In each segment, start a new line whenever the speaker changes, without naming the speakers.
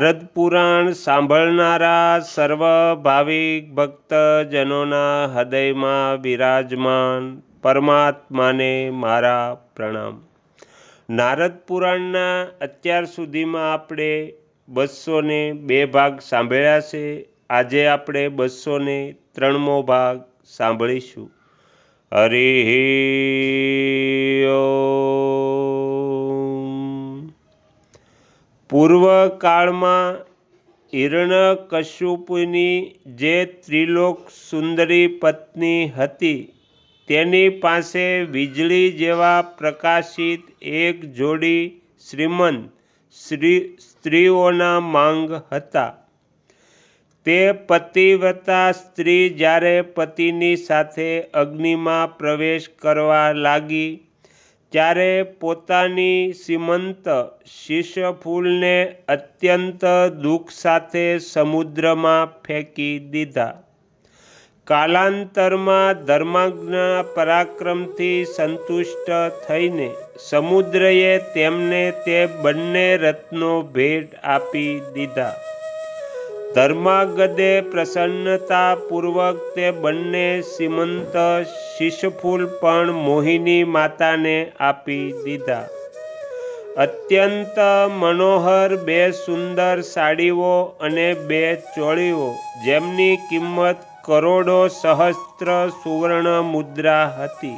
નારદ પુરાણ સાંભળનારા સર્વ ભાવિક ભક્તજનોના હૃદયમાં બિરાજમાન પરમાત્માને મારા પ્રણામ। નારદ પુરાણના અત્યાર સુધીમાં આપણે 202 ભાગ સાંભળ્યા છે। આજે આપણે 203મો ભાગ સાંભળીશું। હરિ પૂર્વકાળમાં હિરણ્યકશ્યપુની જે ત્રિલોક સુંદરી પત્ની હતી તેની પાસે વીજળી જેવા પ્રકાશિત એક જોડી શ્રીમંત સ્ત્રીઓના માંગ હતા। તે પતિવ્રતા સ્ત્રી જ્યારે પતિની સાથે અગ્નિમાં પ્રવેશ કરવા લાગી ત્યારે પોતાની સીમંત શીશફૂલને અત્યંત દુઃખ સાથે સમુદ્રમાં ફેંકી દીધા। કાલાંતરમાં ધર્માજ્ઞ પરાક્રમથી સંતુષ્ટ થઈને સમુદ્રએ તેમને તે બંને રત્નો ભેટ આપી દીધા। ધર્માગદે પ્રસન્નતાપૂર્વક તે બંને સીમંત શીશફૂલ પણ મોહિની માતાને આપી દીધા। અત્યંત મનોહર 2 સુંદર સાડીઓ અને 2 ચોળીઓ જેમની કિંમત કરોડો સહસ્ત્ર સુવર્ણ મુદ્રા હતી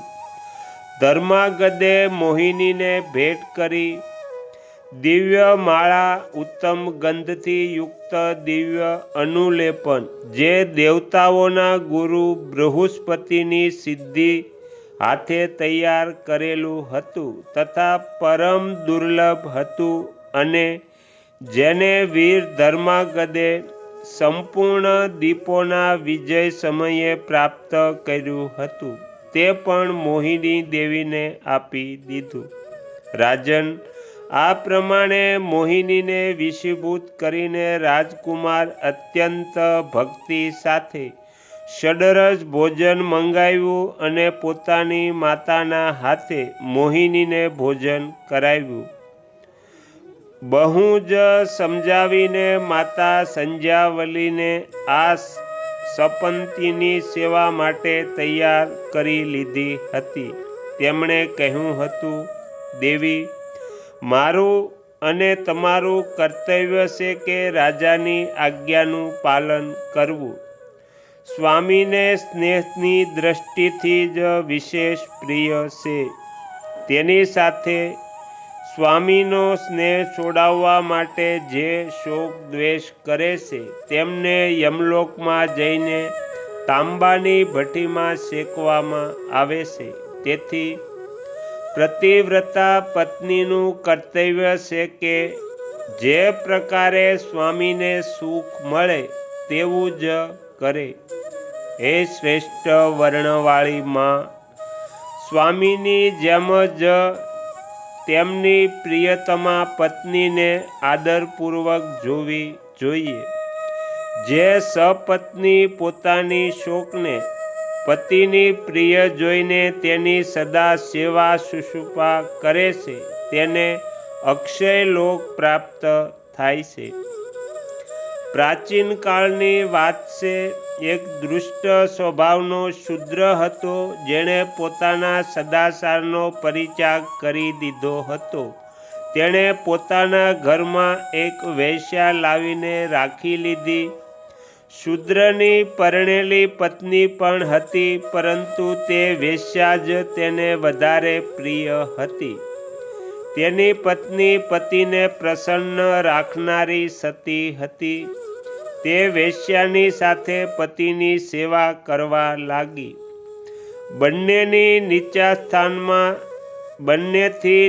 ધર્માગદે મોહિનીને ભેટ કરી। દિવ્ય માળા, ઉત્તમ ગંધથી યુક્ત દિવ્ય અનુલેપન જે દેવતાઓના ગુરુ બૃહસ્પતિની સિદ્ધિ હાથે તૈયાર કરેલું હતું તથા પરમ દુર્લભ હતું અને જેને વીર ધર્માગદે સંપૂર્ણ દીપોના વિજય સમયે પ્રાપ્ત કર્યું હતું તે પણ મોહિની દેવીને આપી દીધું। રાજન, આ પ્રમાણે મોહિનીને વિષીભૂત કરીને રાજકુમાર અત્યંત ભક્તિ સાથે ષડરસ ભોજન મંગાવ્યું અને પોતાની માતાના હાથે મોહિનીને ભોજન કરાવ્યું। બહુ જ સમજાવીને માતા સંધ્યાવલીને આ સપંતીની સેવા માટે તૈયાર કરી લીધી હતી। તેમણે કહ્યું હતું, દેવી, મારું અને તમારું કર્તવ્ય છે કે રાજાની આજ્ઞાનું પાલન કરવું। સ્વામીને સ્નેહની દ્રષ્ટિથી જ વિશેષ પ્રિય છે। તેની સાથે સ્વામીનો સ્નેહ છોડાવવા માટે જે શોક દ્વેષ કરે છે તેમને યમલોકમાં જઈને તાંબાની ભઠ્ઠીમાં શેકવામાં આવે છે। તેથી પતિવ્રતા પત્નીનું કર્તવ્ય છે કે જે પ્રકારે સ્વામીને સુખ મળે તેવું જ કરે। હે શ્રેષ્ઠ વર્ણવાળી માં, સ્વામીની જેમ જ તેમની પ્રિયતમા પત્નીને આદરપૂર્વક જોવી જોઈએ। જે સપત્ની પોતાની શોકને પતિની પ્રિય જોઈને તેની સદા સેવા શુશ્રૂષા કરે છે તેને અક્ષય લોક પ્રાપ્ત થાય છે। પ્રાચીન કાળની વાત છે। એક દુષ્ટ સ્વભાવનો શૂદ્ર હતો જેણે પોતાના સદાચારનો પરિત્યાગ કરી દીધો હતો। તેણે પોતાના ઘરમાં એક વેશ્યા લાવીને રાખી લીધી। શૂદ્રની પરણેલી પત્ની પણ હતી પરંતુ તે વેશ્યા જ તેને વધારે પ્રિય હતી। તેની પત્ની પતિને પ્રસન્ન રાખનારી સતી હતી। તે વેશ્યાની સાથે પતિની સેવા કરવા લાગી। બંનેથી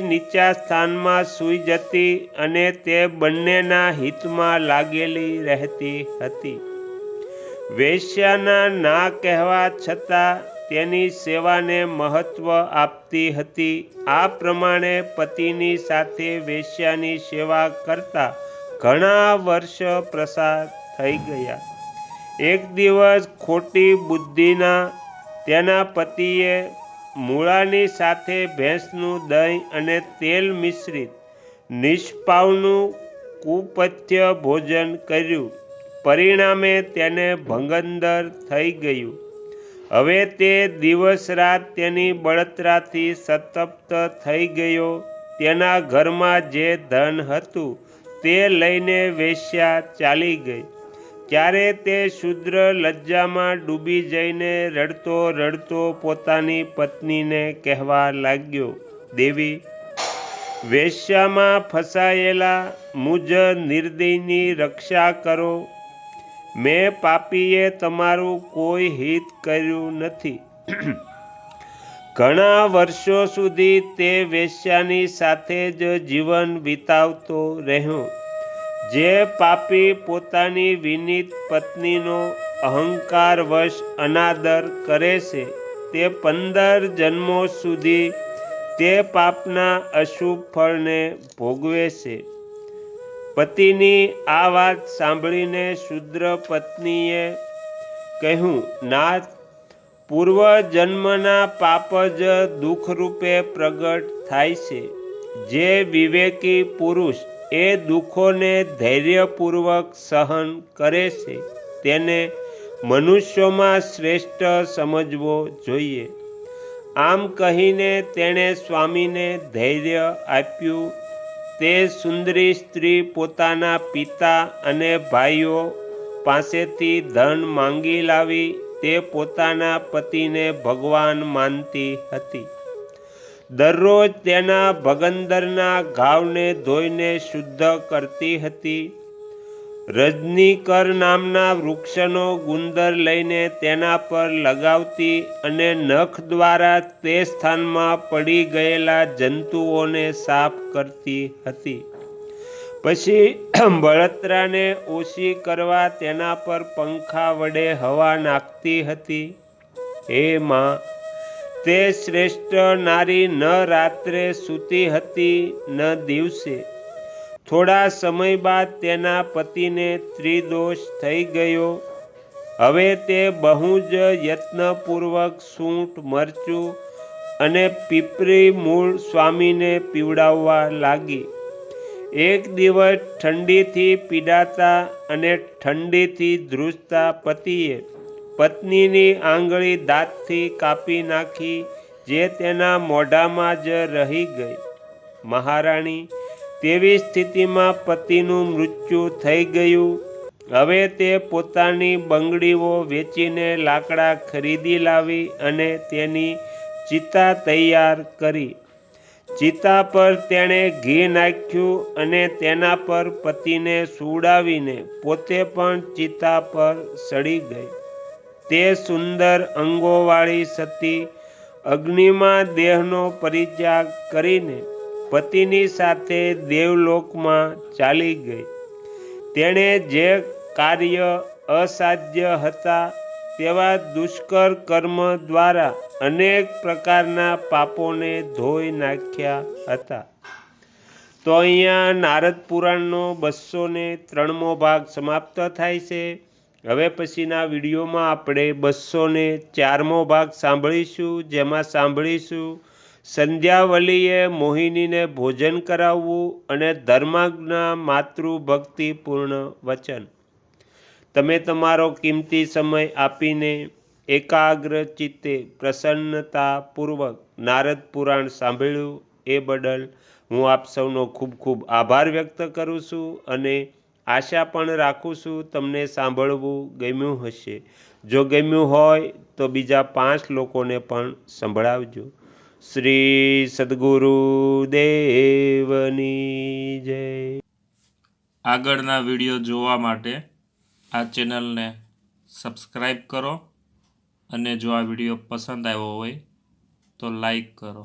નીચા સ્થાનમાં સૂઈ જતી અને તે બંનેના હિતમાં લાગેલી રહેતી હતી। વેશ્યાના ના કહેવા છતાં તેની સેવાને મહત્વ આપતી હતી। આ પ્રમાણે પતિની સાથે વેશ્યાની સેવા કરતા ઘણા વર્ષ પસાર થઈ ગયા। એક દિવસ ખોટી બુદ્ધિના તેના પતિએ મૂળાની સાથે ભેંસનું દહીં અને તેલ મિશ્રિત નિષ્પાવનું કુપથ્ય ભોજન કર્યું. પરિણામે તેને ભંગંદર થઈ ગયું. હવે તે દિવસ રાત તેની બળતરાથી સંતપ્ત થઈ ગયો. તેના ઘરમાં જે ધન હતું તે લઈને વેશ્યા ચાલી ગઈ. ત્યારે તે શૂદ્ર લજ્જામાં ડૂબી જઈને રડતો રડતો પોતાની પત્નીને કહેવા લાગ્યો, દેવી, વેશ્યામાં ફસાયેલા મુજ નિર્દયની રક્ષા કરો. મેં પાપીએ તમારું કોઈ હિત કર્યું નથી. ઘણા વર્ષો સુધી તે વેશ્યાની સાથે જ જીવન વિતાવતો રહ્યો. જે પાપી પોતાની વિનીત પત્નીનો અહંકારવશ અનાદર કરે છે તે 15 જન્મો સુધી તે પાપના અશુભ ફળને ભોગવે છે. પતિની આ વાત સાંભળીને શુદ્ર પત્નીએ કહ્યું, નાથ, પૂર્વ જન્મના પાપ જ દુઃખરૂપે પ્રગટ થાય છે. જે વિવેકી પુરુષ એ દુઃખોને ધૈર્યપૂર્વક સહન કરે છે તેને મનુષ્યોમાં શ્રેષ્ઠ સમજવો જોઈએ. આમ કહીને તેણે સ્વામીને ધૈર્ય આપ્યું. તે સુંદરી સ્ત્રી પોતાના પિતા અને ભાઈઓ પાસેથી ધન માંગી લાવી. તે પોતાના પતિને ભગવાન માનતી હતી. દરરોજ તેના ભગંદરના ઘાવને ધોઈને શુદ્ધ કરતી હતી. રજનીકર નામના વૃક્ષનો ગુંદર લઈને તેના પર લગાવતી અને નખ દ્વારા તે સ્થાનમાં પડી ગયેલા જંતુઓને સાફ કરતી હતી. પછી બળતરાને ઓછી કરવા તેના પર પંખા વડે હવા નાખતી હતી. હે માં, તે શ્રેષ્ઠ નારી ન રાત્રે સૂતી હતી ન દિવસે. થોડા સમય બાદ તેના પતિને ત્રિદોષ થઈ ગયો. હવે તે બહુ જ યત્નપૂર્વક સૂંઠ, મરચું અને પીપરી મૂળ સ્વામીને પીવડાવવા લાગી. એક દિવસ ઠંડીથી પીડાતા અને ઠંડીથી ધ્રુજતા પતિએ પત્નીની આંગળી દાંતથી કાપી નાખી, જે તેના મોઢામાં જ રહી ગઈ. મહારાણી, તેવી સ્થિતિમાં પતિનું મૃત્યુ થઈ ગયું. હવે તે પોતાની બંગડીઓ વેચીને લાકડા ખરીદી લાવી અને તેની ચિતા તૈયાર કરી. ચિતા પર તેણે ઘી નાખ્યું અને તેના પર પતિને સુવડાવીને પોતે પણ ચિતા પર સડી ગઈ. તે સુંદર અંગોવાળી સતી અગ્નિમાં દેહનો પરિત્યાગ કરીને પતિની સાથે દેવલોકમાં ચાલી ગઈ. તેણે જે કાર્ય અસાધ્ય હતા તેવા દુષ્કર કર્મ દ્વારા અનેક પ્રકારના પાપોને ધોઈ નાખ્યા હતા. તો અહીંયા નારદ પુરાણનો 203મો ભાગ સમાપ્ત થાય છે. હવે પછીના વિડીયોમાં આપણે 204મો ભાગ સાંભળીશું, જેમાં સાંભળીશું સંધ્યાવલીએ મોહિનીને ભોજન કરાવવું અને ધર્માજ્ઞા માતૃભક્તિપૂર્ણ વચન. તમે તમારો કિંમતી સમય આપીને એકાગ્ર ચિત્તે પ્રસન્નતાપૂર્વક નારદ પુરાણ સાંભળ્યું એ બદલ હું આપ સૌનો ખૂબ ખૂબ આભાર વ્યક્ત કરું છું અને આશા પણ રાખું છું તમને સાંભળવું ગમ્યું હશે. જો ગમ્યું હોય તો બીજા 5 લોકોને પણ સંભળાવજો. શ્રી સદ્ગુરુદેવની જય.
આગળના વિડીયો જોવા માટે આ ચેનલને સબસ્ક્રાઈબ કરો અને જો આ વિડીયો પસંદ આવ્યો હોય તો લાઈક કરો.